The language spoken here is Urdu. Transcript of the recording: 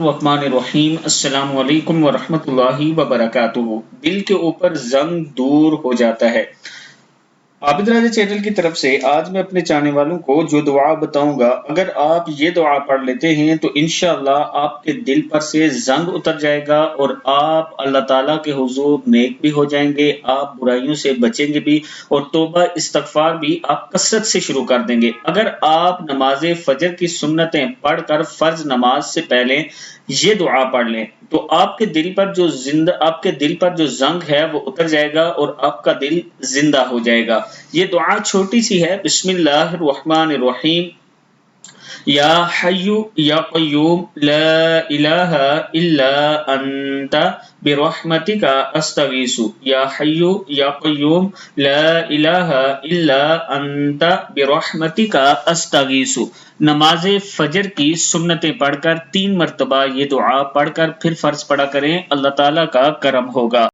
الرحمن الرحیم السلام علیکم ورحمۃ اللہ وبرکاتہ۔ دل کے اوپر زنگ دور ہو جاتا ہے۔ عابد راجہ چینل کی طرف سے آج میں اپنے چاہنے والوں کو جو دعا بتاؤں گا، اگر آپ یہ دعا پڑھ لیتے ہیں تو انشاءاللہ آپ کے دل پر سے زنگ اتر جائے گا اور آپ اللہ تعالیٰ کے حضور نیک بھی ہو جائیں گے، آپ برائیوں سے بچیں گے بھی، اور توبہ استغفار بھی آپ کثرت سے شروع کر دیں گے۔ اگر آپ نماز فجر کی سنتیں پڑھ کر فرض نماز سے پہلے یہ دعا پڑھ لیں تو آپ کے دل پر جو زنگ ہے وہ اتر جائے گا اور آپ کا دل زندہ ہو جائے گا۔ یہ دعا چھوٹی سی ہے۔ بسم اللہ الرحمن الرحیم۔ یا حی یا قیوم لا الہ الا انت برحمتک استغیث۔ یا حی یا قیوم لا الہ الا انت برحمتک استغیث۔ نماز فجر کی سنتیں پڑھ کر 3 مرتبہ یہ دعا پڑھ کر پھر فرض پڑھا کریں، اللہ تعالیٰ کا کرم ہوگا۔